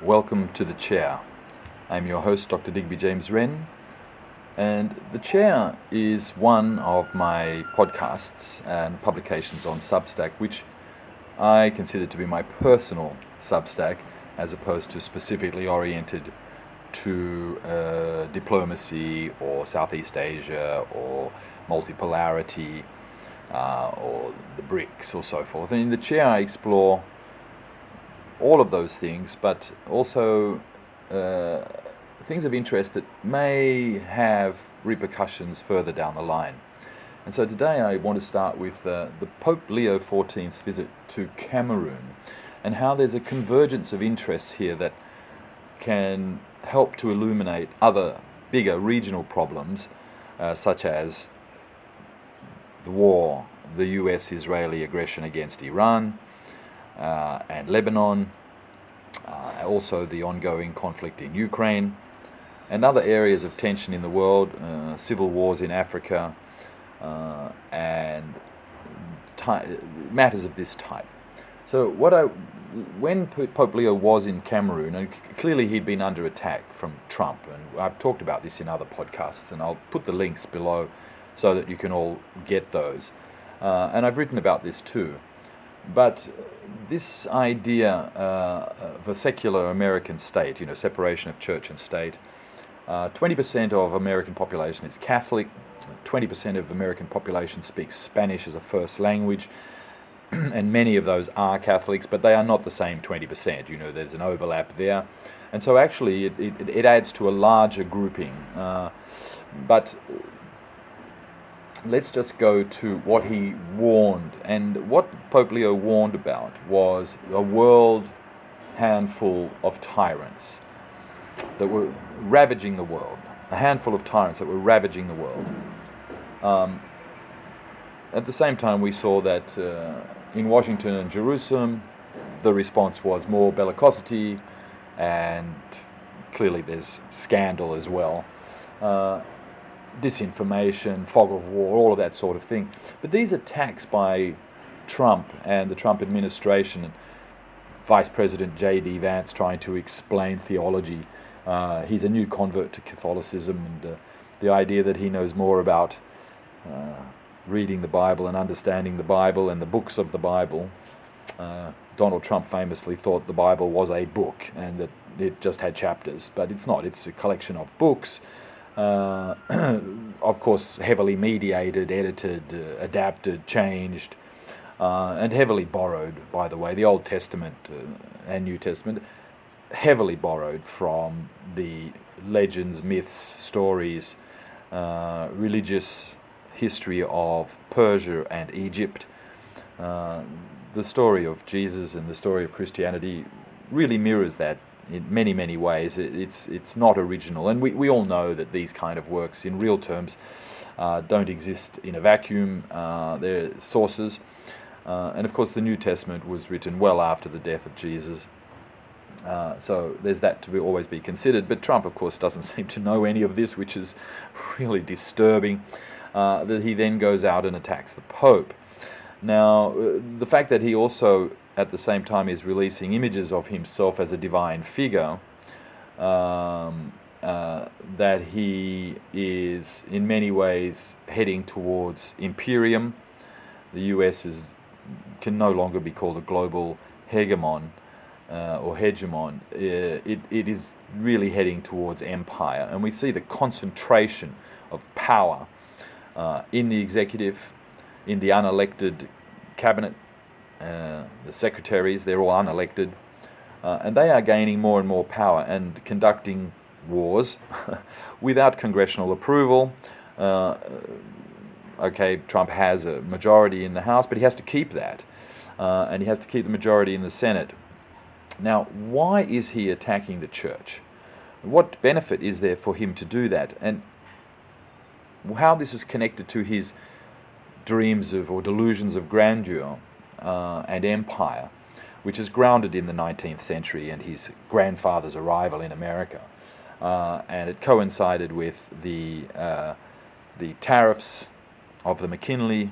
Welcome to The Chair. I'm your host, Dr. Digby James Wren, and The Chair is one of my podcasts and publications on Substack, which I consider to be my personal Substack, as opposed to specifically oriented to diplomacy or Southeast Asia or multipolarity or the BRICS or so forth. And in The Chair I explore all of those things, but also things of interest that may have repercussions further down the line. And so today I want to start with the Pope Leo XIV's visit to Cameroon and how there's a convergence of interests here that can help to illuminate other bigger regional problems such as the war, the US-Israeli aggression against Iran, and Lebanon, also the ongoing conflict in Ukraine, and other areas of tension in the world, civil wars in Africa, and matters of this type. So when Pope Leo was in Cameroon, and clearly he'd been under attack from Trump, and I've talked about this in other podcasts, and I'll put the links below so that you can all get those. And I've written about this too. But this idea of a secular American state, separation of church and state, 20% of American population is Catholic, 20% of American population speaks Spanish as a first language, and many of those are Catholics, but they are not the same 20%. There's an overlap there. And so actually it adds to a larger grouping. But let's just go to what he warned. And what Pope Leo warned about was a world handful of tyrants that were ravaging the world. A handful of tyrants that were ravaging the world. At the same time, we saw that in Washington and Jerusalem, the response was more bellicosity, and clearly there's scandal as well. Disinformation, fog of war, all of that sort of thing. But these attacks by Trump and the Trump administration, and Vice President J.D. Vance trying to explain theology, he's a new convert to Catholicism, and the idea that he knows more about reading the Bible and understanding the Bible and the books of the Bible. Donald Trump famously thought the Bible was a book and that it just had chapters, but it's not. It's a collection of books. Of course, heavily mediated, edited, adapted, changed, and heavily borrowed, by the way. The Old Testament and New Testament, heavily borrowed from the legends, myths, stories, religious history of Persia and Egypt. The story of Jesus and the story of Christianity really mirrors that in many, many ways. It's not original, and we all know that these kind of works in real terms don't exist in a vacuum. They're sources, and of course the New Testament was written well after the death of Jesus, so there's that to always be considered. But Trump, of course, doesn't seem to know any of this, which is really disturbing, that he then goes out and attacks the Pope. Now, the fact that he also at the same time is releasing images of himself as a divine figure, that he is in many ways heading towards imperium. The US can no longer be called a global hegemon or hegemon. It is really heading towards empire, and we see the concentration of power in the executive, in the unelected cabinet. The secretaries, they're all unelected, and they are gaining more and more power and conducting wars without congressional approval. Okay, Trump has a majority in the House, but he has to keep that, and he has to keep the majority in the Senate. Now, why is he attacking the church? What benefit is there for him to do that? And how this is connected to his dreams of or delusions of grandeur and empire, which is grounded in the 19th century and his grandfather's arrival in America, and it coincided with the tariffs of the McKinley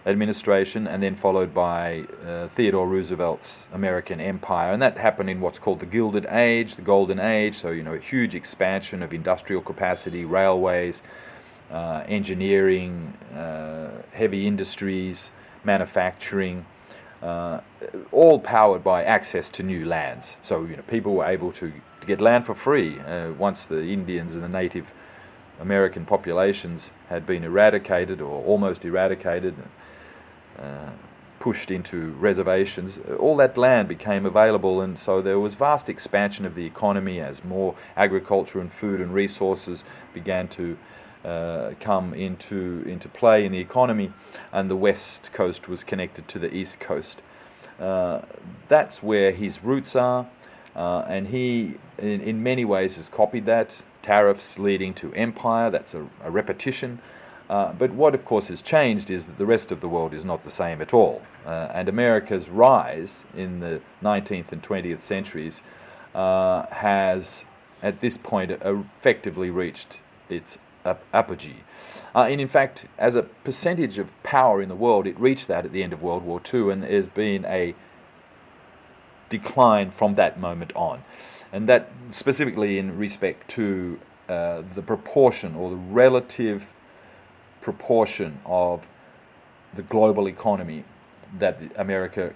administration, and then followed by Theodore Roosevelt's American Empire. And that happened in what's called the Gilded Age, the Golden Age, so, a huge expansion of industrial capacity, railways, engineering, heavy industries, manufacturing, all powered by access to new lands. So, people were able to get land for free once the Indians and the native American populations had been eradicated or almost eradicated, pushed into reservations. All that land became available, and so there was vast expansion of the economy as more agriculture and food and resources began to come into play in the economy, and the west coast was connected to the east coast. That's where his roots are, and he, in many ways, has copied that. Tariffs leading to empire, that's a repetition. But what, of course, has changed is that the rest of the world is not the same at all. And America's rise in the 19th and 20th centuries has, at this point, effectively reached its apogee. And in fact, as a percentage of power in the world, it reached that at the end of World War II, and there's been a decline from that moment on. And that specifically in respect to the proportion or the relative proportion of the global economy that America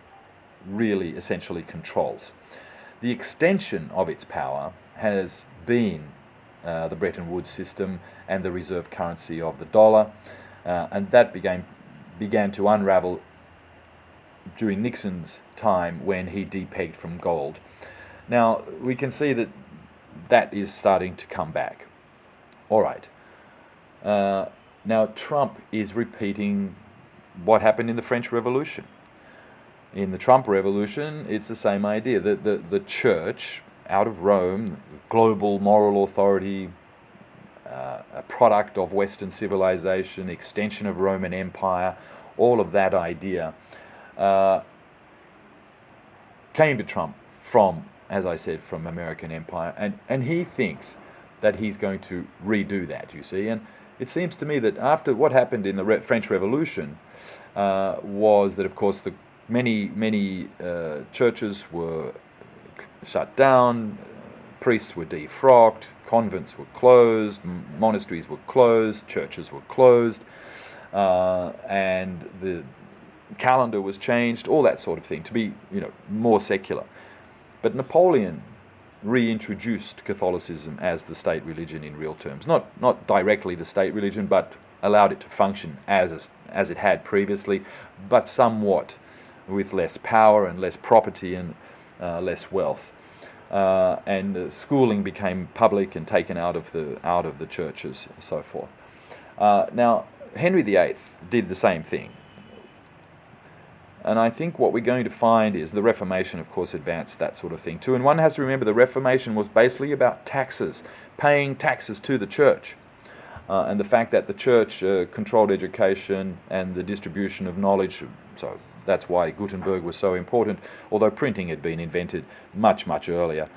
really essentially controls. The extension of its power has been the Bretton Woods system and the reserve currency of the dollar, and that began to unravel during Nixon's time when he depegged from gold. Now, we can see that is starting to come back. All right. Now, Trump is repeating what happened in the French Revolution. In the Trump Revolution, it's the same idea. The church, out of Rome, global moral authority, a product of Western civilization, extension of Roman Empire, all of that idea came to Trump from, as I said, from American Empire. And he thinks that he's going to redo that, you see. And it seems to me that after what happened in the French Revolution was that, of course, the many churches were shut down, priests were defrocked, convents were closed, monasteries were closed, churches were closed, and the calendar was changed, all that sort of thing, to be more secular. But Napoleon reintroduced Catholicism as the state religion in real terms, not directly the state religion, but allowed it to function as it had previously, but somewhat with less power and less property and less wealth. And schooling became public and taken out of the churches and so forth. Now, Henry VIII did the same thing. And I think what we're going to find is the Reformation, of course, advanced that sort of thing too. And one has to remember the Reformation was basically about taxes, paying taxes to the church. And the fact that the church controlled education and the distribution of knowledge. So that's why Gutenberg was so important, although printing had been invented much, much earlier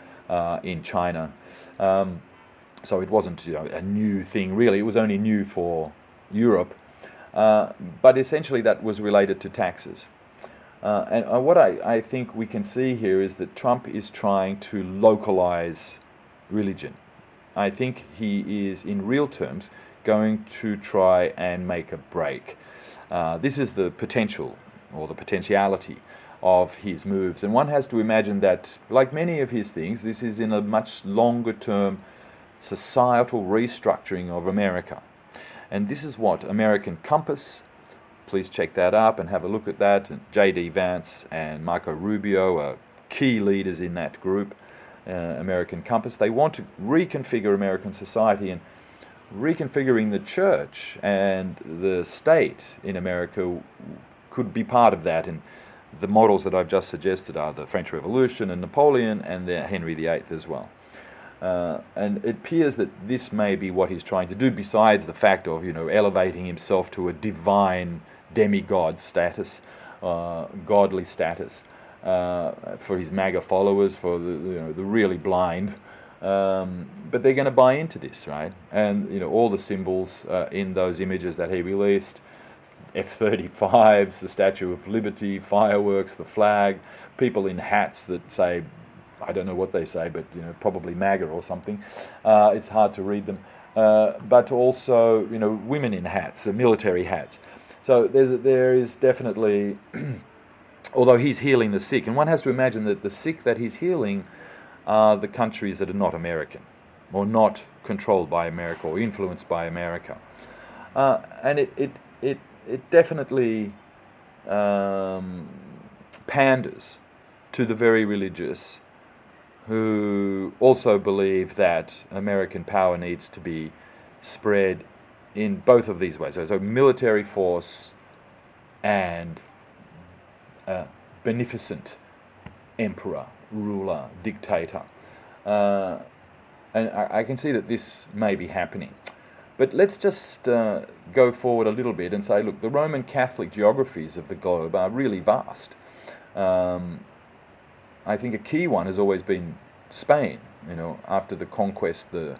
in China. So it wasn't a new thing, really. It was only new for Europe. But essentially that was related to taxes. And what I think we can see here is that Trump is trying to localize religion. I think he is, in real terms, going to try and make a break. This is the potential, or the potentiality, of his moves. And one has to imagine that, like many of his things, this is in a much longer-term societal restructuring of America. And this is what American Compass, please check that up and have a look at that. And J.D. Vance and Marco Rubio are key leaders in that group, American Compass. They want to reconfigure American society, and reconfiguring the church and the state in America could be part of that. And the models that I've just suggested are the French Revolution and Napoleon and the Henry VIII as well. And it appears that this may be what he's trying to do, besides the fact of elevating himself to a divine demigod status, godly status, for his MAGA followers, for the really blind. But they're going to buy into this, right? And all the symbols in those images that he released, F-35s, the Statue of Liberty, fireworks, the flag, people in hats that say, I don't know what they say, but probably MAGA or something. It's hard to read them. But also, women in hats, military hats. So there is definitely, although he's healing the sick, and one has to imagine that the sick that he's healing are the countries that are not American, or not controlled by America, or influenced by America. And it definitely panders to the very religious, who also believe that American power needs to be spread in both of these ways. So military force and beneficent emperor, ruler, dictator. And I can see that this may be happening. But let's just go forward a little bit and say, look, the Roman Catholic geographies of the globe are really vast. I think a key one has always been Spain. After the conquest, the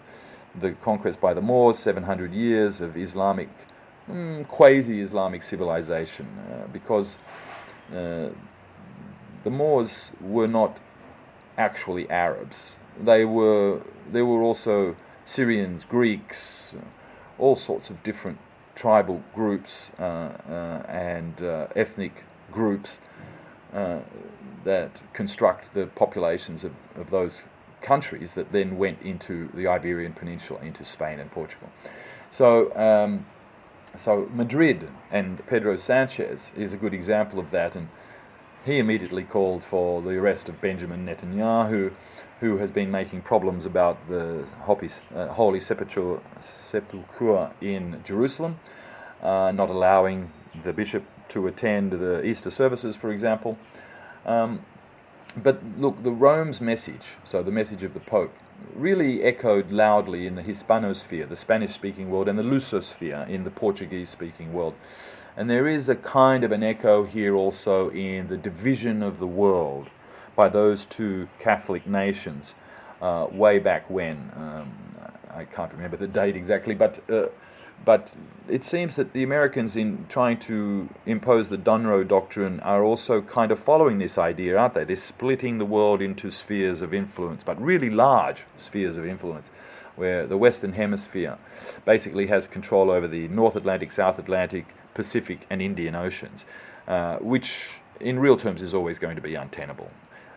conquest by the Moors, 700 years of Islamic, quasi-Islamic civilization, because the Moors were not actually Arabs. They were also Syrians, Greeks, all sorts of different tribal groups and ethnic groups that construct the populations of those countries that then went into the Iberian Peninsula, into Spain and Portugal. So Madrid and Pedro Sanchez is a good example of that, and he immediately called for the arrest of Benjamin Netanyahu, who has been making problems about the Holy Sepulchre in Jerusalem, not allowing the bishop to attend the Easter services, for example. But look, the Rome's message, so the message of the Pope, really echoed loudly in the Hispanosphere, the Spanish-speaking world, and the Lusosphere in the Portuguese-speaking world. And there is a kind of an echo here also in the division of the world by those two Catholic nations way back when. I can't remember the date exactly, but it seems that the Americans, in trying to impose the Donroe doctrine, are also kind of following this idea, aren't they? They're splitting the world into spheres of influence, but really large spheres of influence, where the Western Hemisphere basically has control over the North Atlantic, South Atlantic, Pacific and Indian Oceans, which in real terms is always going to be untenable.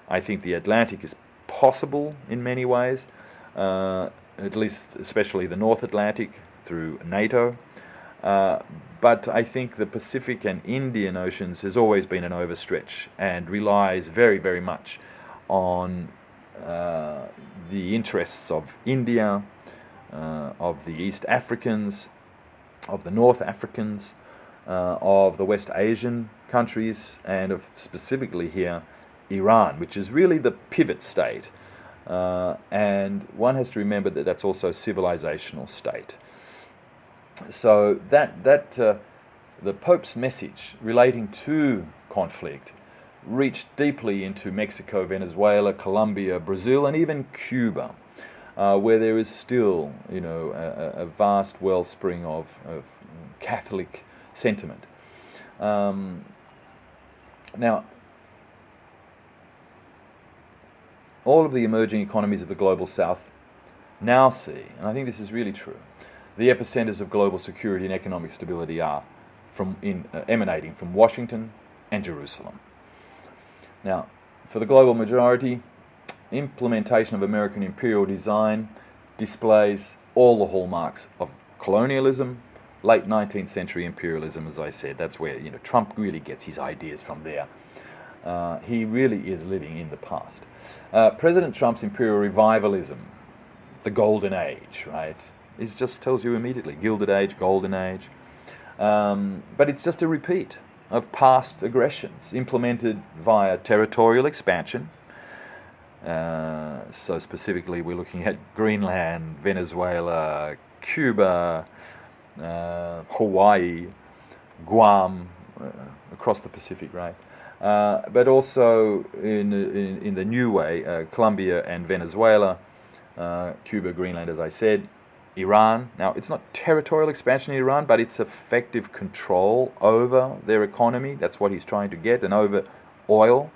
I think the Atlantic is possible in many ways, at least especially the North Atlantic through NATO, but I think the Pacific and Indian Oceans has always been an overstretch and relies very, very much on the interests of India, of the East Africans, of the North Africans, of the West Asian countries, and of specifically here Iran, which is really the pivot state. And one has to remember that that's also a civilizational state. So that the Pope's message relating to conflict reached deeply into Mexico, Venezuela, Colombia, Brazil, and even Cuba, where there is still, a vast wellspring of Catholic sentiment. Now, all of the emerging economies of the global South now see, and I think this is really true, the epicentres of global security and economic stability are emanating from Washington and Jerusalem. Now, for the global majority, implementation of American imperial design displays all the hallmarks of colonialism, late 19th century imperialism, as I said. That's where Trump really gets his ideas from there. He really is living in the past. President Trump's imperial revivalism, the golden age, right? It just tells you immediately, Gilded Age, Golden Age. But it's just a repeat of past aggressions implemented via territorial expansion. So specifically, we're looking at Greenland, Venezuela, Cuba, Hawaii, Guam, across the Pacific, right? But also in the new way, Colombia and Venezuela, Cuba, Greenland, as I said, Iran. Now, it's not territorial expansion in Iran, but it's effective control over their economy. That's what he's trying to get, and over oil.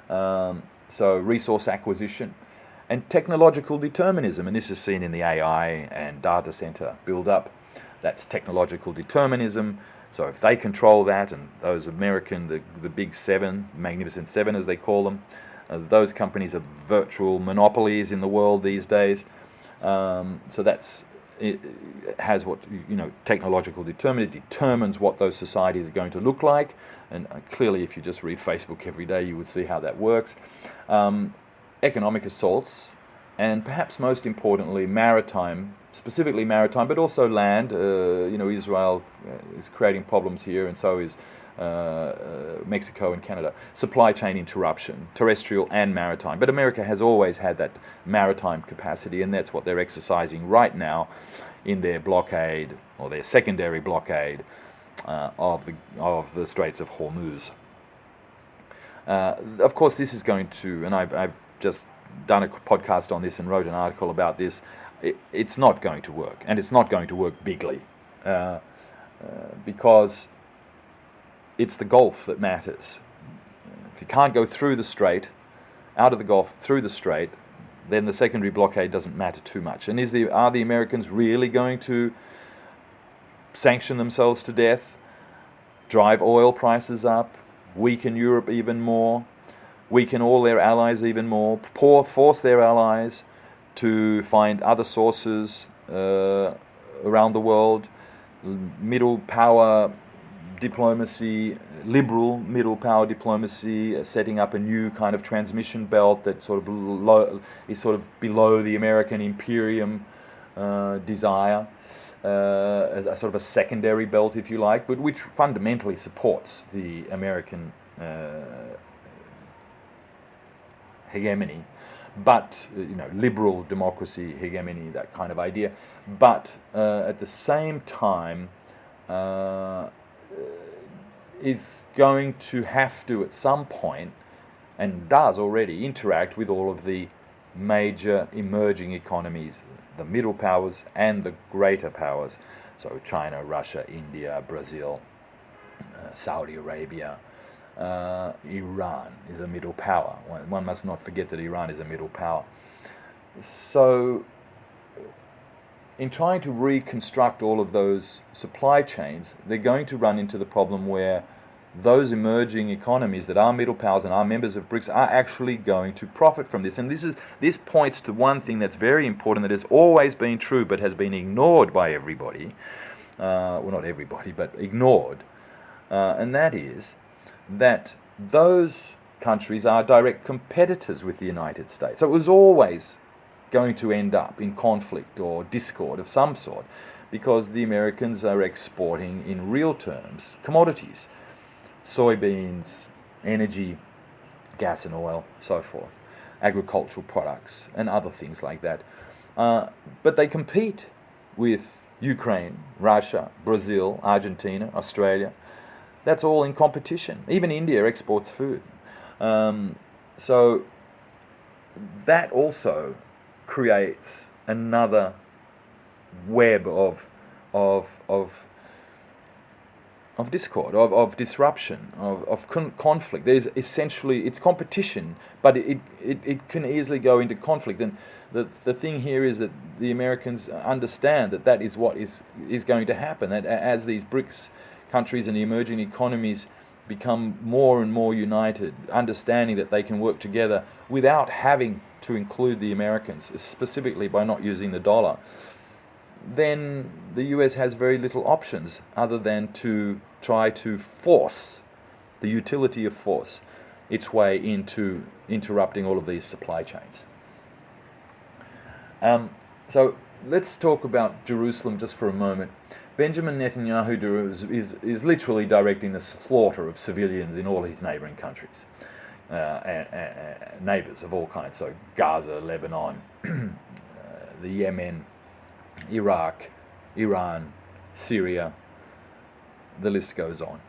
So resource acquisition. And technological determinism, and this is seen in the AI and data center build-up. That's technological determinism. So if they control that, and those American, the big seven, magnificent seven as they call them, those companies are virtual monopolies in the world these days. So it has what, technological determinism. It determines what those societies are going to look like. And clearly, if you just read Facebook every day, you would see how that works. Economic assaults, and perhaps most importantly, maritime, specifically maritime, but also land. Israel is creating problems here, and so is Mexico and Canada. Supply chain interruption, terrestrial and maritime. But America has always had that maritime capacity, and that's what they're exercising right now in their blockade, or their secondary blockade, of the Straits of Hormuz. Of course, this is going to, and I've just done a podcast on this and wrote an article about this. It's not going to work, and it's not going to work bigly, because it's the Gulf that matters. If you can't go through the strait, out of the Gulf, through the strait, then the secondary blockade doesn't matter too much. And are the Americans really going to sanction themselves to death, drive oil prices up, weaken Europe even more, weaken all their allies even more, force their allies to find other sources around the world, middle power diplomacy, liberal middle power diplomacy, setting up a new kind of transmission belt that is sort of below the American imperium desire, as a sort of a secondary belt, if you like, but which fundamentally supports the American hegemony, but liberal democracy hegemony, that kind of idea. But at the same time, is going to have to at some point, and does already, interact with all of the major emerging economies, the middle powers and the greater powers. So China, Russia, India, Brazil, Saudi Arabia. Iran is a middle power. One must not forget that Iran is a middle power. So in trying to reconstruct all of those supply chains, they're going to run into the problem where those emerging economies that are middle powers and are members of BRICS are actually going to profit from this. And this points to one thing that's very important, that has always been true but has been ignored by everybody. Well, not everybody, but ignored. And that is that those countries are direct competitors with the United States. So it was always going to end up in conflict or discord of some sort, because the Americans are exporting, in real terms, commodities, soybeans, energy, gas and oil, so forth, agricultural products and other things like that. But they compete with Ukraine, Russia, Brazil, Argentina, Australia. That's all in competition. Even India exports food. So that also creates another web of discord, of disruption, of conflict. There's essentially, it's competition, but it can easily go into conflict. And the thing here is that the Americans understand that is what is going to happen. That as these BRICS countries and the emerging economies become more and more united, understanding that they can work together without having to include the Americans, specifically by not using the dollar, then the US has very little options other than to try to force the utility of force its way into interrupting all of these supply chains. So let's talk about Jerusalem just for a moment. Benjamin Netanyahu is literally directing the slaughter of civilians in all his neighboring countries, and neighbors of all kinds. So Gaza, Lebanon, the Yemen, Iraq, Iran, Syria, the list goes on.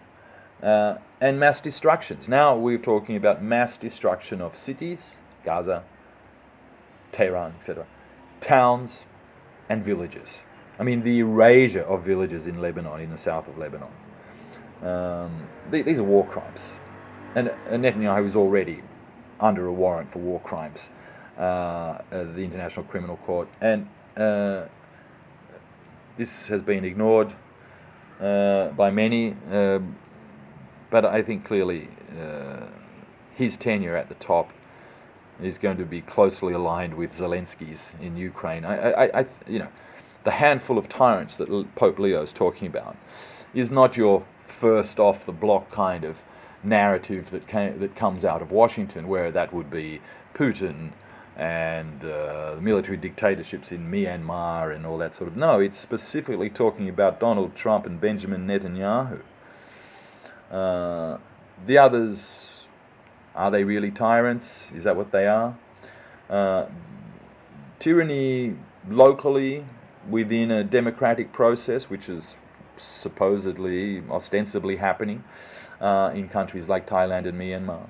And mass destructions. Now we're talking about mass destruction of cities, Gaza, Tehran, etc., towns, and villages. I mean, the erasure of villages in Lebanon, in the south of Lebanon. These are war crimes. And Netanyahu is already under a warrant for war crimes, the International Criminal Court. And this has been ignored by many, but I think clearly his tenure at the top is going to be closely aligned with Zelensky's in Ukraine. The handful of tyrants that Pope Leo is talking about is not your first off the block kind of narrative that comes out of Washington, where that would be Putin and military dictatorships in Myanmar and all that sort of. No, it's specifically talking about Donald Trump and Benjamin Netanyahu. The others, are they really tyrants? Is that what they are? Tyranny locally within a democratic process, which is supposedly, ostensibly happening in countries like Thailand and Myanmar,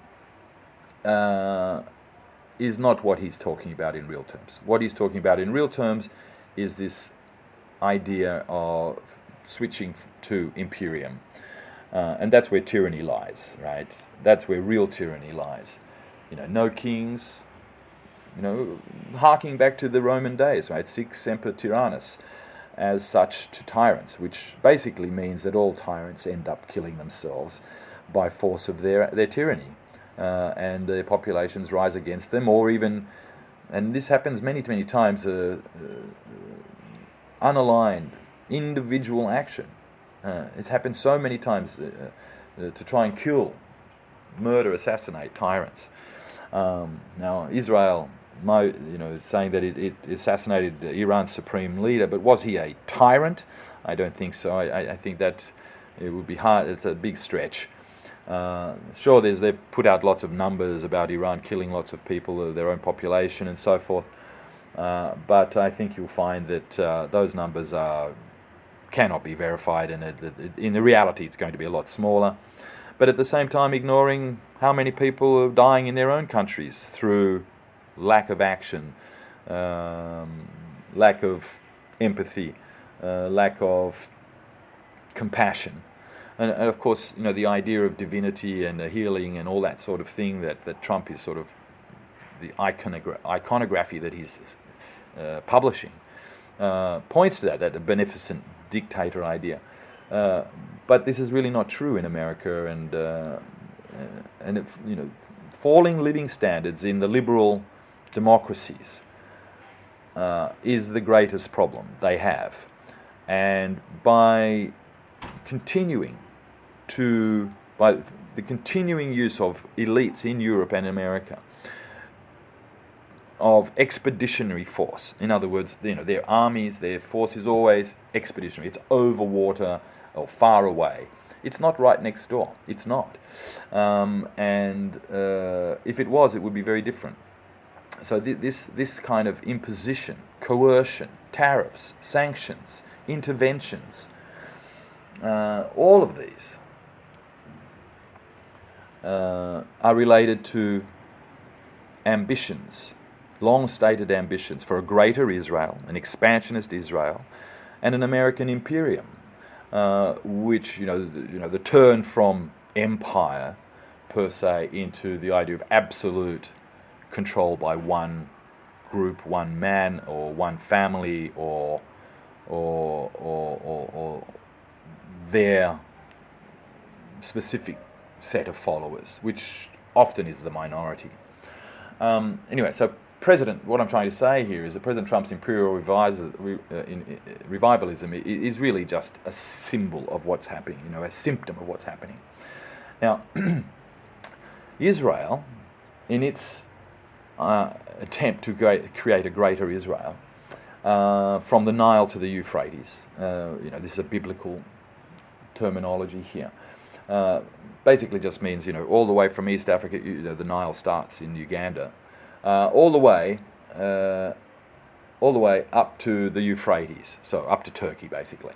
is not what he's talking about in real terms. What he's talking about in real terms is this idea of switching to imperium. And that's where tyranny lies, right? That's where real tyranny lies. No kings, harking back to the Roman days, right? Sic semper tyrannis, as such to tyrants, which basically means that all tyrants end up killing themselves by force of their tyranny. And their populations rise against them, or even, and this happens many, many times, unaligned individual action. It's happened so many times to try and kill, murder, assassinate tyrants. Now, Israel, saying that it assassinated Iran's supreme leader, but was he a tyrant? I don't think so. I think that it would be hard. It's a big stretch. Sure, they've put out lots of numbers about Iran killing lots of people, their own population, and so forth. But I think you'll find that those numbers cannot be verified, and in the reality, it's going to be a lot smaller. But at the same time, ignoring how many people are dying in their own countries through lack of action, lack of empathy, lack of compassion. And of course, the idea of divinity and healing and all that sort of thing that Trump is sort of the iconography that he's publishing points to that beneficent dictator idea. But this is really not true in America, and falling living standards in the liberal democracies is the greatest problem they have. And by the continuing use of elites in Europe and America of expeditionary force. In other words, their armies, their force is always expeditionary. It's over water or far away. It's not right next door. It's not. And if it was, it would be very different. So this kind of imposition, coercion, tariffs, sanctions, interventions, all of these are related to ambitions, long-stated ambitions for a greater Israel, an expansionist Israel, and an American imperium, which the turn from empire per se into the idea of absolute control by one group, one man, or one family, or their specific set of followers, which often is the minority. Anyway, so what I'm trying to say here is that President Trump's imperial revivalism is really just a symbol of what's happening, a symptom of what's happening. Now, Israel, in its attempt to create a greater Israel, from the Nile to the Euphrates, this is a biblical terminology here, basically just means, all the way from East Africa, the Nile starts in Uganda, all the way up to the Euphrates, so up to Turkey, basically.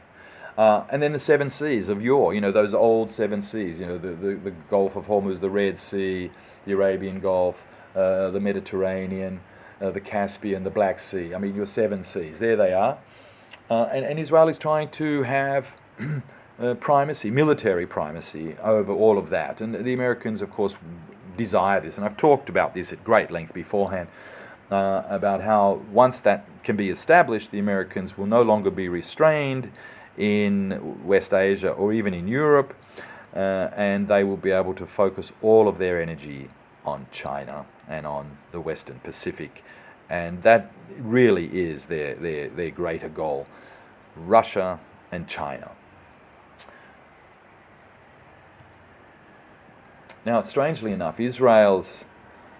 And then the seven seas of yore, those old seven seas, the Gulf of Hormuz, the Red Sea, the Arabian Gulf, the Mediterranean, the Caspian, the Black Sea. I mean, your 7 seas. There they are. And Israel is trying to have primacy, military primacy over all of that. And the Americans, of course, desire this. And I've talked about this at great length beforehand, about how once that can be established, the Americans will no longer be restrained in West Asia or even in Europe, and they will be able to focus all of their energy on China and on the Western Pacific. And that really is their greater goal, Russia and China. Now, strangely enough, Israel's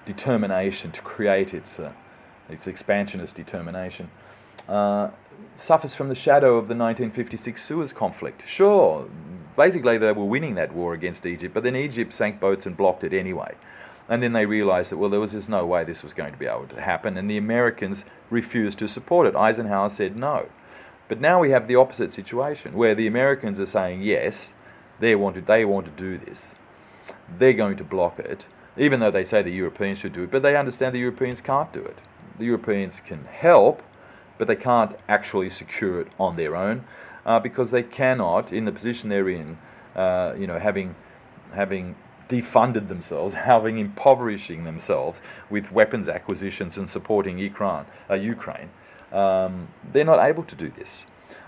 determination to create its expansionist determination suffers from the shadow of the 1956 Suez conflict. Sure, basically they were winning that war against Egypt, but then Egypt sank boats and blocked it anyway. And then they realized that, well, there was just no way this was going to be able to happen, and the Americans refused to support it. Eisenhower said no. But now we have the opposite situation, where the Americans are saying yes, they want to do this. They're going to block it, even though they say the Europeans should do it, but they understand the Europeans can't do it. The Europeans can help, but they can't actually secure it on their own, because they cannot, in the position they're in, having defunded themselves, having impoverishing themselves with weapons acquisitions and supporting Ukraine, they're not able to do this.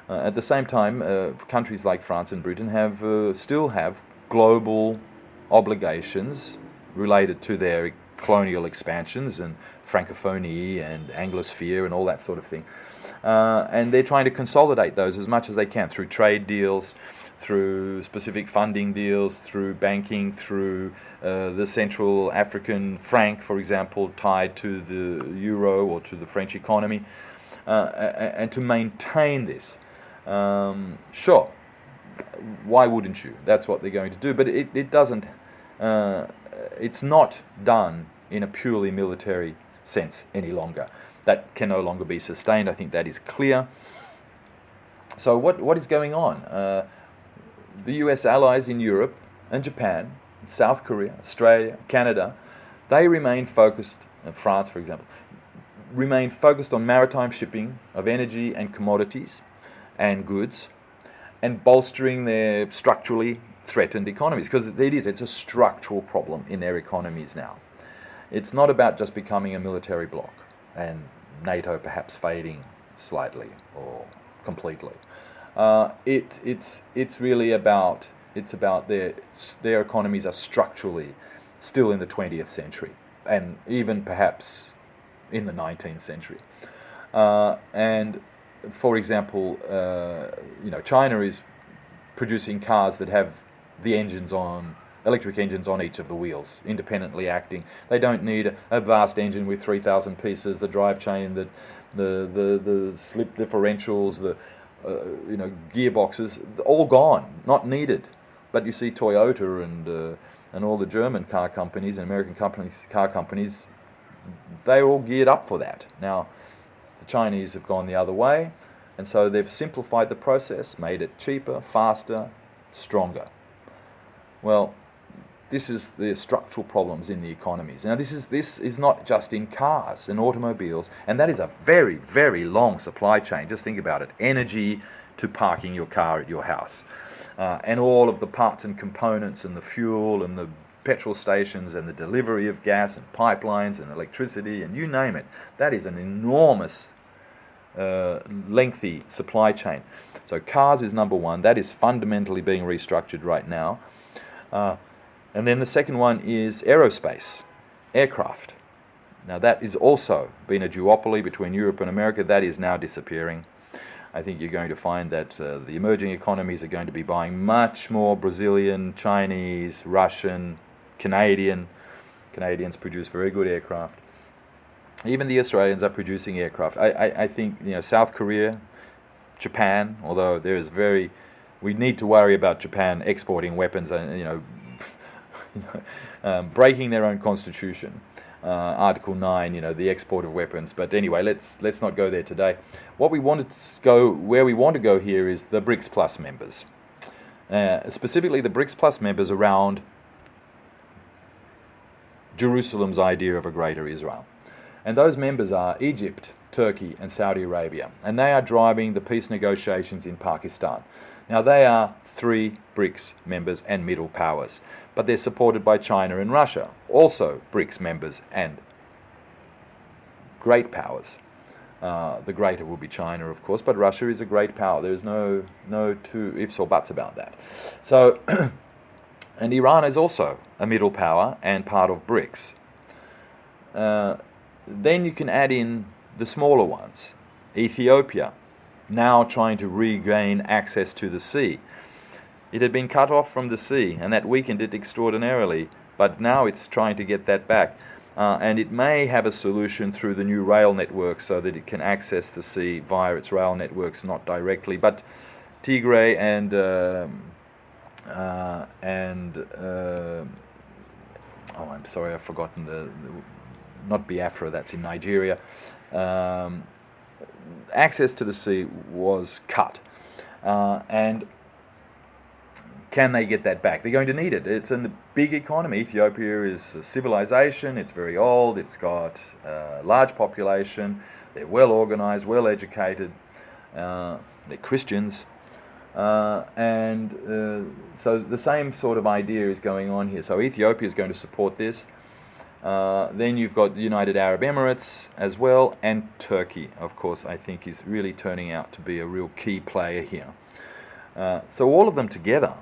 At the same time, countries like France and Britain still have global obligations related to their colonial expansions and Francophonie and Anglosphere and all that sort of thing. And they're trying to consolidate those as much as they can through trade deals, through specific funding deals, through banking, through the Central African franc, for example, tied to the euro or to the French economy, and to maintain this. Sure, why wouldn't you? That's what they're going to do. But it doesn't, it's not done in a purely military sense any longer. That can no longer be sustained. I think that is clear. So what is going on? The US allies in Europe and Japan, South Korea, Australia, Canada, they remain focused, France for example, remain focused on maritime shipping of energy and commodities and goods, and bolstering their structurally threatened economies, because it's a structural problem in their economies now. It's not about just becoming a military bloc and NATO perhaps fading slightly or completely. It's really about their economies are structurally still in the 20th century and even perhaps in the 19th century. And for example, China is producing cars that have the electric engines on each of the wheels, independently acting. They don't need a vast engine with 3,000 pieces, the drive chain, the slip differentials, the gearboxes, all gone, not needed. But you see Toyota and all the German car companies and American car companies, they're all geared up for that. Now, the Chinese have gone the other way, and so they've simplified the process, made it cheaper, faster, stronger. Well, this is the structural problems in the economies. Now, this is not just in cars and automobiles, and that is a very, very long supply chain. Just think about it. Energy to parking your car at your house, and all of the parts and components and the fuel and the petrol stations and the delivery of gas and pipelines and electricity and you name it. That is an enormous, lengthy supply chain. So cars is number one. That is fundamentally being restructured right now. And then the second one is aerospace, aircraft. Now that is also been a duopoly between Europe and America. That is now disappearing. I think you're going to find that the emerging economies are going to be buying much more Brazilian, Chinese, Russian, Canadian. Canadians produce very good aircraft. Even the Australians are producing aircraft. I think South Korea, Japan, although we need to worry about Japan exporting weapons and breaking their own constitution. Article 9, the export of weapons. But anyway, let's not go there today. Where we want to go here is the BRICS Plus members. Specifically the BRICS Plus members around Jerusalem's idea of a greater Israel. And those members are Egypt, Turkey and Saudi Arabia. And they are driving the peace negotiations in Pakistan. Now they are 3 BRICS members and middle powers, but they're supported by China and Russia, also BRICS members and great powers. The greater will be China, of course, but Russia is a great power. There's no two ifs or buts about that. So, and Iran is also a middle power and part of BRICS. Then you can add in the smaller ones. Ethiopia, now trying to regain access to the sea. It had been cut off from the sea, and that weakened it extraordinarily, but now it's trying to get that back. And it may have a solution through the new rail network so that it can access the sea via its rail networks, not directly. But Tigray and I'm sorry, I've forgotten not Biafra, that's in Nigeria. Access to the sea was cut. And can they get that back? They're going to need it. It's a big economy. Ethiopia is a civilization. It's very old. It's got a large population. They're well organized, well educated. They're Christians. So the same sort of idea is going on here. So Ethiopia is going to support this. Then you've got the United Arab Emirates as well, and Turkey, of course, I think is really turning out to be a real key player here. So all of them together,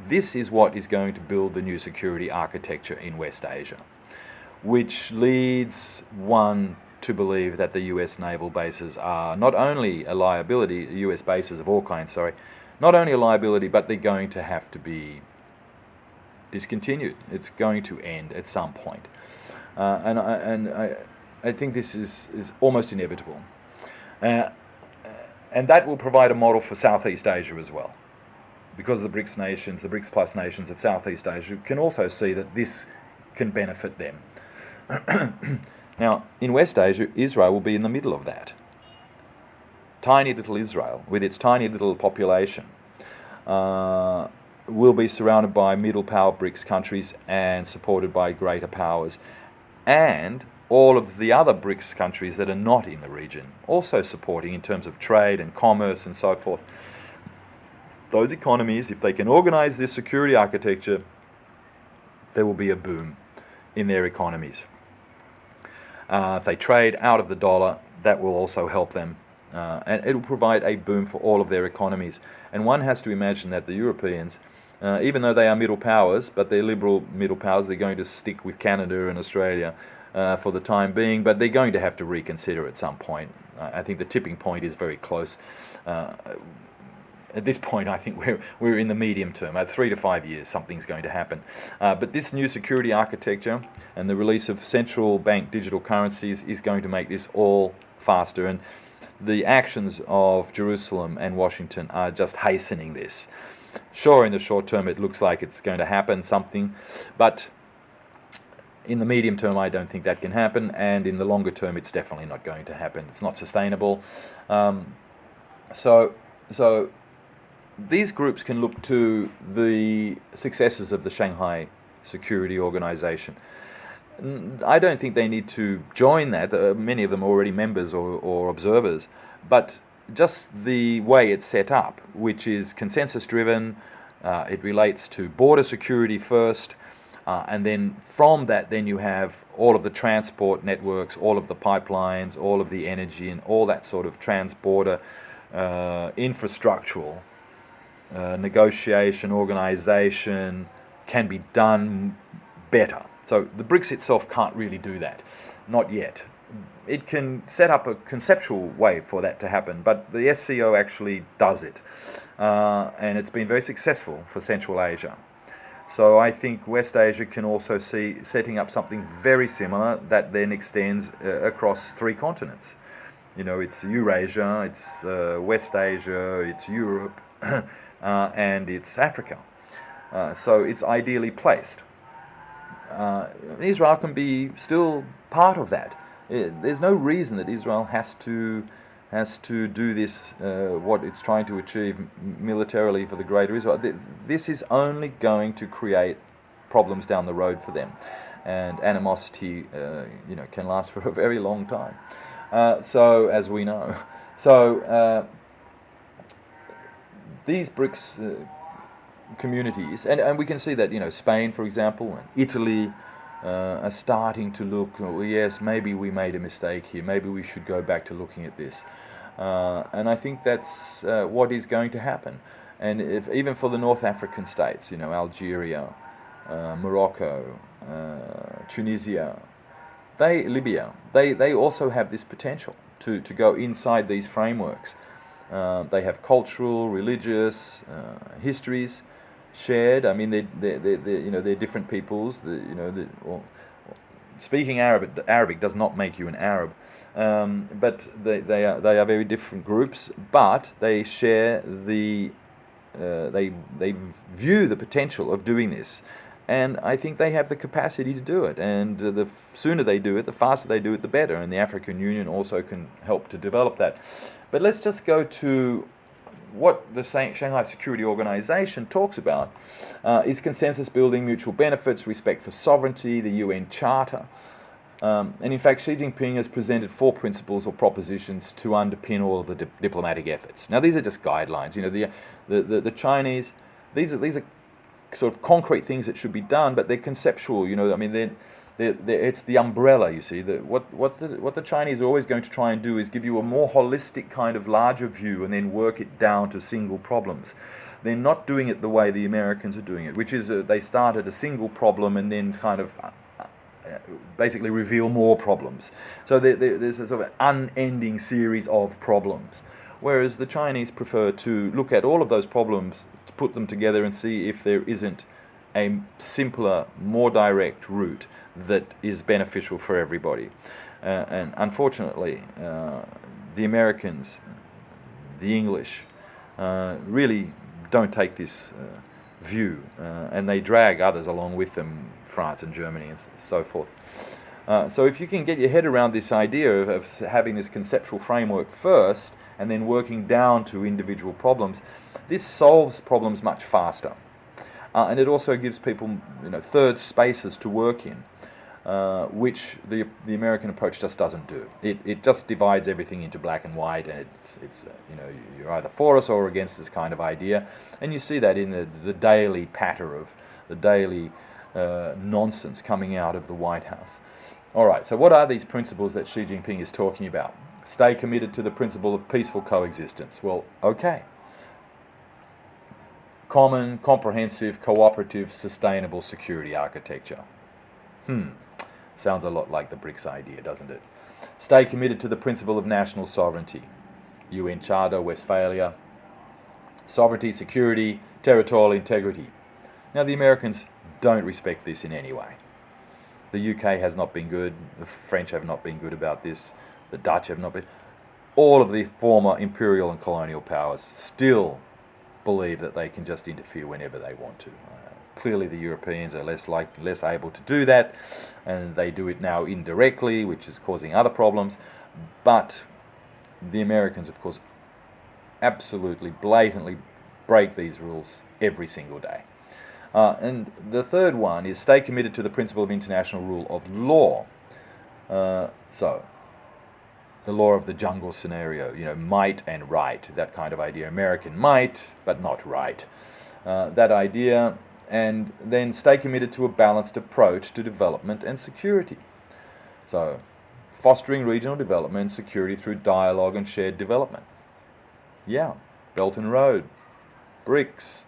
this is what is going to build the new security architecture in West Asia, which leads one to believe that the US naval bases are not only a liability, US bases of all kinds, not only a liability, but they're going to have to be discontinued. It's going to end at some point. And I think this is almost inevitable. And that will provide a model for Southeast Asia as well, because the BRICS nations, the BRICS plus nations of Southeast Asia, can also see that this can benefit them. Now, in West Asia, Israel will be in the middle of that. Tiny little Israel, with its tiny little population, will be surrounded by middle power BRICS countries and supported by greater powers, and all of the other BRICS countries that are not in the region also supporting in terms of trade and commerce and so forth. Those economies, if they can organize this security architecture, there will be a boom in their economies. If they trade out of the dollar, that will also help them. And it will provide a boom for all of their economies. And one has to imagine that the Europeans, even though they are middle powers, but they're liberal middle powers, they're going to stick with Canada and Australia for the time being, but they're going to have to reconsider at some point. I think the tipping point is very close. At this point, I think we're in the medium term. At 3 to 5 years, something's going to happen. But this new security architecture and the release of central bank digital currencies is going to make this all faster. And the actions of Jerusalem and Washington are just hastening this. Sure, in the short term, it looks like it's going to happen, something. But in the medium term, I don't think that can happen. And in the longer term, it's definitely not going to happen. It's not sustainable. So these groups can look to the successes of the Shanghai Security Organization. I don't think they need to join that. Many of them are already members or observers. But just the way it's set up, which is consensus-driven, it relates to border security first, and then from that, then you have all of the transport networks, all of the pipelines, all of the energy, and all that sort of transborder infrastructural negotiation, organization can be done better. So the BRICS itself can't really do that, not yet. It can set up a conceptual way for that to happen, but the SCO actually does it, and it's been very successful for Central Asia. So I think West Asia can also see setting up something very similar that then extends across 3 continents. You know, it's Eurasia, it's West Asia, it's Europe, and it's Africa. So it's ideally placed. Israel can be still part of that. There's no reason that Israel has to do this, what it's trying to achieve militarily for the greater Israel. This is only going to create problems down the road for them. and animosity, can last for a very long time. So, as we know, these BRICS communities, and we can see that Spain, for example, and Italy are starting to look. Well, yes, maybe we made a mistake here. Maybe we should go back to looking at this. And I think that's what is going to happen. And even for the North African states, Algeria, Morocco, Tunisia, Libya, they also have this potential to go inside these frameworks. They have cultural, religious histories shared. I mean, they're different peoples. Speaking Arabic does not make you an Arab, but they are very different groups. But they share they view the potential of doing this, and I think they have the capacity to do it. And the sooner they do it, the faster they do it, the better. And the African Union also can help to develop that. But let's just go to what the Shanghai Security Organization talks about is consensus building, mutual benefits, respect for sovereignty, the UN Charter. And in fact, Xi Jinping has presented 4 principles or propositions to underpin all of the diplomatic efforts. Now, these are just guidelines. The Chinese, these are sort of concrete things that should be done, but they're conceptual. It's the umbrella, you see. What the Chinese are always going to try and do is give you a more holistic kind of larger view and then work it down to single problems. They're not doing it the way the Americans are doing it, which is they start at a single problem and then kind of basically reveal more problems. So there's a sort of unending series of problems. Whereas the Chinese prefer to look at all of those problems, to put them together and see if there isn't a simpler, more direct route that is beneficial for everybody. And unfortunately, the Americans, the English, really don't take this view, and they drag others along with them, France and Germany and so forth. So if you can get your head around this idea of having this conceptual framework first and then working down to individual problems, this solves problems much faster. And it also gives people, third spaces to work in, which the American approach just doesn't do. It just divides everything into black and white, and it's you're either for us or against this kind of idea, and you see that in the daily patter of the daily nonsense coming out of the White House. All right, so what are these principles that Xi Jinping is talking about? Stay committed to the principle of peaceful coexistence. Well, okay. Common, comprehensive, cooperative, sustainable security architecture. Sounds a lot like the BRICS idea, doesn't it? Stay committed to the principle of national sovereignty. UN Charter, Westphalia. Sovereignty, security, territorial integrity. Now, the Americans don't respect this in any way. The UK has not been good. The French have not been good about this. The Dutch have not been. All of the former imperial and colonial powers still believe that they can just interfere whenever they want to. Clearly the Europeans are less able to do that, and they do it now indirectly, which is causing other problems. But the Americans, of course, absolutely, blatantly break these rules every single day. And the third one is stay committed to the principle of international rule of law. So, the law of the jungle scenario, might and right, that kind of idea. American might, but not right. That idea, and then stay committed to a balanced approach to development and security. So, fostering regional development and security through dialogue and shared development. Yeah, Belt and Road, BRICS,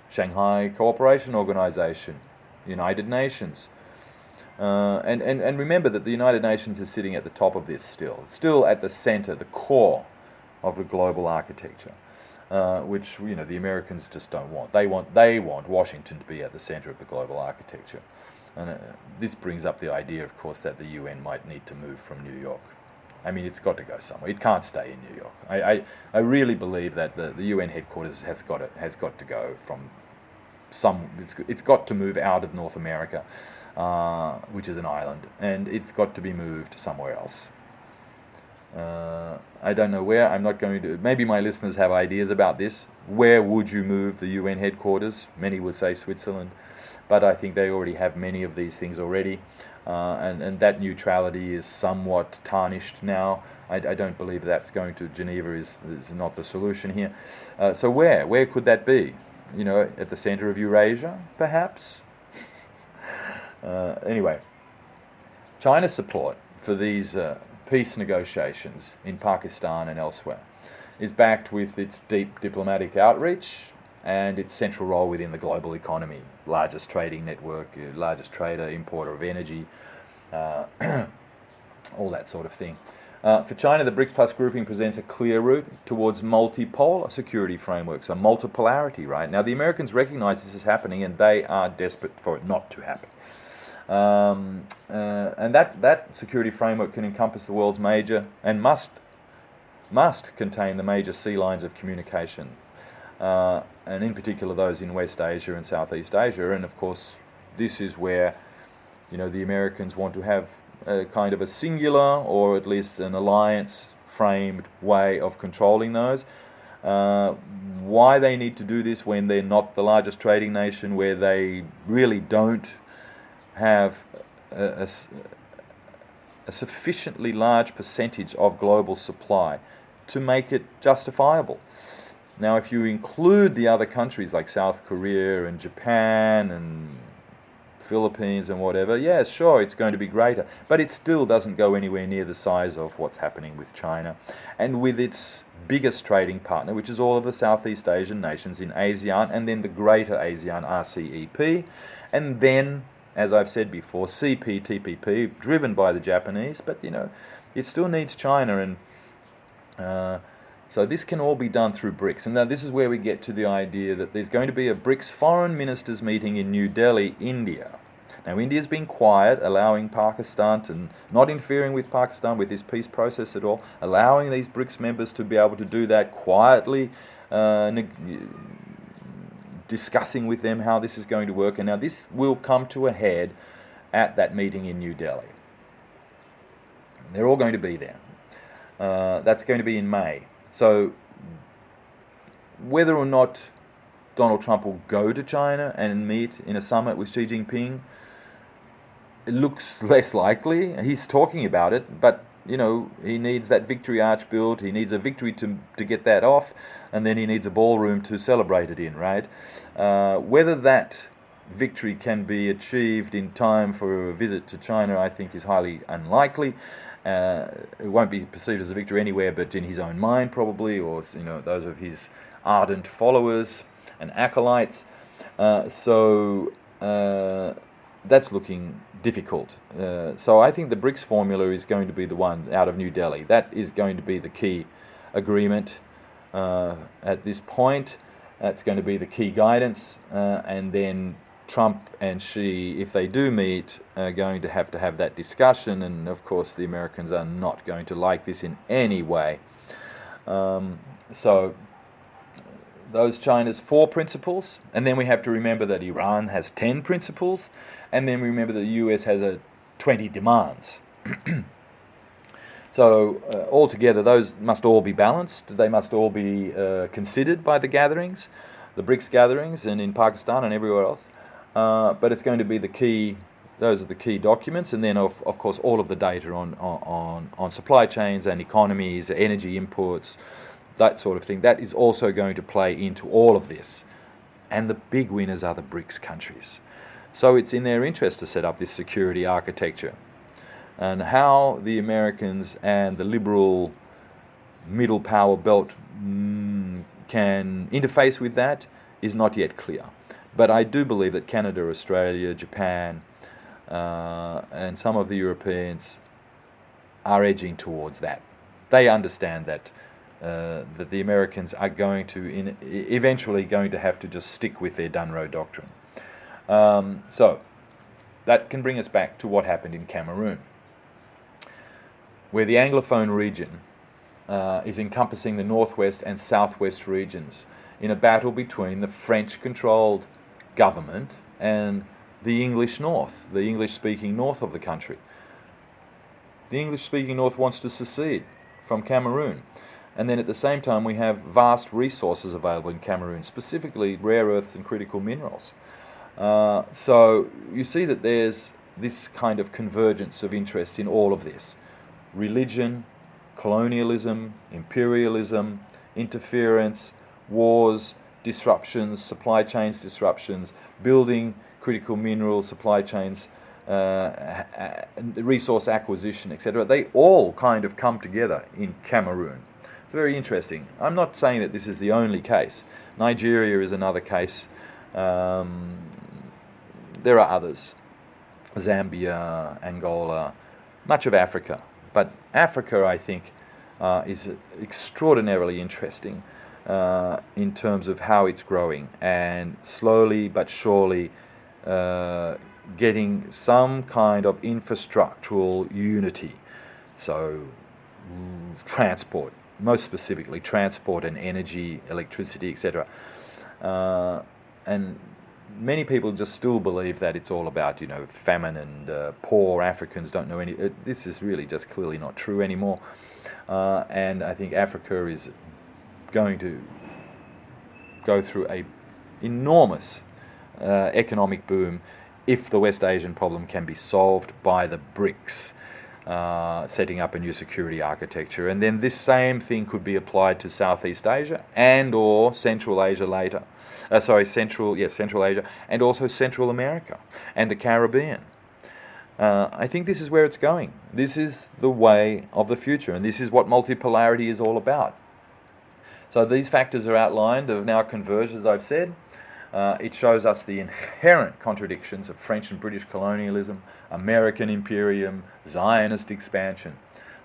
Shanghai Cooperation Organization, United Nations. And remember that the United Nations is sitting at the top of this still at the center, the core of the global architecture, which the Americans just don't want. They want Washington to be at the center of the global architecture, and this brings up the idea, of course, that the UN might need to move from New York. I mean, it's got to go somewhere. It can't stay in New York. I really believe that the UN headquarters has got to go from it's got to move out of North America, which is an island, and it's got to be moved somewhere else. I don't know where. I'm not going to. Maybe my listeners have ideas about this. Where would you move the UN headquarters? Many would say Switzerland, but I think they already have many of these things already, and that neutrality is somewhat tarnished now. I don't believe that's going to Geneva is not the solution here. So where could that be? You know, at the center of Eurasia, perhaps. Anyway, China's support for these peace negotiations in Pakistan and elsewhere is backed with its deep diplomatic outreach and its central role within the global economy, largest trading network, largest trader, importer of energy, all that sort of thing. For China, the BRICS Plus grouping presents a clear route towards multipolar security framework, so multipolarity, right? Now, the Americans recognize this is happening and they are desperate for it not to happen. And that security framework can encompass the world's major and must contain the major sea lines of communication, and in particular those in West Asia and Southeast Asia. And of course, this is where, you know, the Americans want to have a kind of a singular or at least an alliance-framed way of controlling those. Why they need to do this when they're not the largest trading nation, where they really don't have a sufficiently large percentage of global supply to make it justifiable. Now, if you include the other countries like South Korea and Japan and Philippines and whatever, yeah, sure, it's going to be greater, but it still doesn't go anywhere near the size of what's happening with China and with its biggest trading partner, which is all of the Southeast Asian nations in ASEAN, and then the greater ASEAN RCEP, and then, as I've said before, CPTPP, driven by the Japanese, but, you know, it still needs China, and so this can all be done through BRICS. And now this is where we get to the idea that there's going to be a BRICS foreign ministers meeting in New Delhi, India. Now, India's been quiet, allowing Pakistan to, not interfering with Pakistan with this peace process at all, allowing these BRICS members to be able to do that quietly, discussing with them how this is going to work. And now this will come to a head at that meeting in New Delhi. They're all going to be there. That's going to be in May. So whether or not Donald Trump will go to China and meet in a summit with Xi Jinping, it looks less likely. He's talking about it, but, you know, he needs that victory arch built. He needs a victory to get that off, and then he needs a ballroom to celebrate it in, right? Whether that victory can be achieved in time for a visit to China, I think, is highly unlikely. It won't be perceived as a victory anywhere but in his own mind, probably, or, you know, those of his ardent followers and acolytes. So that's looking difficult. So I think the BRICS formula is going to be the one out of New Delhi. That is going to be the key agreement at this point. That's going to be the key guidance. And then Trump and Xi, if they do meet, are going to have that discussion. And of course, the Americans are not going to like this in any way. So those China's 4 principles, and then we have to remember that Iran has 10 principles, and then remember that the US has 20 demands. So altogether, those must all be balanced. They must all be considered by the gatherings, the BRICS gatherings, and in Pakistan and everywhere else. But it's going to be the key. Those are the key documents, and then of course all of the data on supply chains and economies, energy imports, that sort of thing. That is also going to play into all of this. And the big winners are the BRICS countries. So it's in their interest to set up this security architecture. And how the Americans and the liberal middle power belt can interface with that is not yet clear. But I do believe that Canada, Australia, Japan, and some of the Europeans are edging towards that. They understand that the Americans are going to eventually going to have to just stick with their Donroe doctrine. So that can bring us back to what happened in Cameroon, where the Anglophone region is encompassing the northwest and southwest regions in a battle between the French-controlled government and the English north, the English-speaking north of the country. The English-speaking north wants to secede from Cameroon. And then at the same time, we have vast resources available in Cameroon, specifically rare earths and critical minerals. So you see that there's this kind of convergence of interest in all of this. Religion, colonialism, imperialism, interference, wars, disruptions, supply chains disruptions, building critical mineral supply chains, resource acquisition, etc. They all kind of come together in Cameroon. It's very interesting. I'm not saying that this is the only case. Nigeria is another case. There are others. Zambia, Angola, much of Africa. But Africa, I think, is extraordinarily interesting in terms of how it's growing and slowly but surely getting some kind of infrastructural unity. So transport, most specifically transport and energy, electricity, etc. And many people just still believe that it's all about, famine and poor Africans don't know any. This is really just clearly not true anymore. And I think Africa is going to go through a enormous economic boom if the West Asian problem can be solved by the BRICS, setting up a new security architecture. And then this same thing could be applied to Southeast Asia and or Central Asia later. Central Asia and also Central America and the Caribbean. I think this is where it's going. This is the way of the future, and this is what multipolarity is all about. So these factors are outlined, have now converged, as I've said. It shows us the inherent contradictions of French and British colonialism, American imperium, Zionist expansion.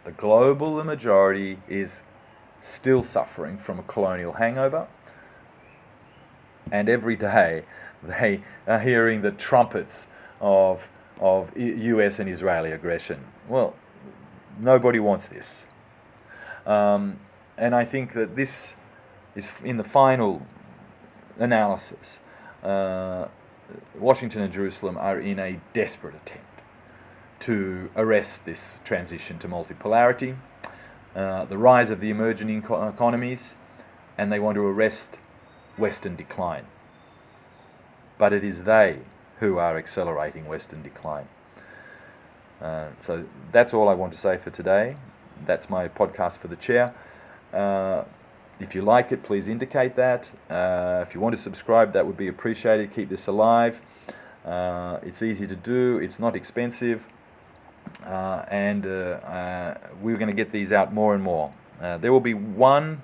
The global majority is still suffering from a colonial hangover, and every day they are hearing the trumpets of US and Israeli aggression. Well, nobody wants this. And I think that this is, in the final analysis, Washington and Jerusalem are in a desperate attempt to arrest this transition to multipolarity, the rise of the emerging economies, and they want to arrest Western decline. But it is they who are accelerating Western decline. So that's all I want to say for today. That's my podcast for the chair. If you like it, please indicate that. If you want to subscribe, that would be appreciated. Keep this alive. It's easy to do. It's not expensive. And we're going to get these out more and more. There will be one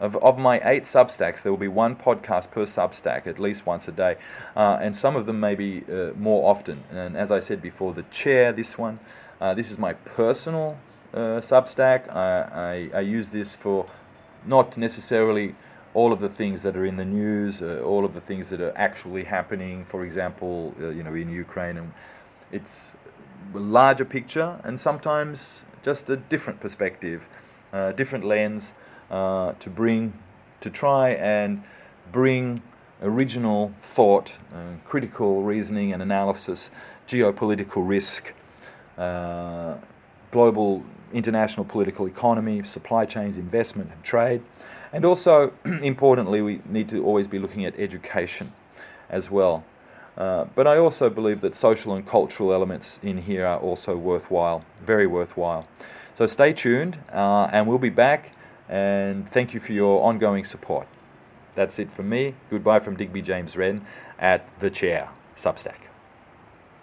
of my 8 Substacks. There will be one podcast per Substack, at least once a day. And some of them may be more often. And as I said before, the chair, this one, this is my personal Substack. I use this for not necessarily all of the things that are in the news, all of the things that are actually happening, for example, in Ukraine. And it's a larger picture and sometimes just a different perspective, different lens to try and bring original thought, critical reasoning and analysis, geopolitical risk, global international political economy, supply chains, investment and trade. And also, importantly, we need to always be looking at education as well. But I also believe that social and cultural elements in here are also worthwhile, very worthwhile. So stay tuned, and we'll be back, and thank you for your ongoing support. That's it from me. Goodbye from Digby James Wren at The Chair, Substack.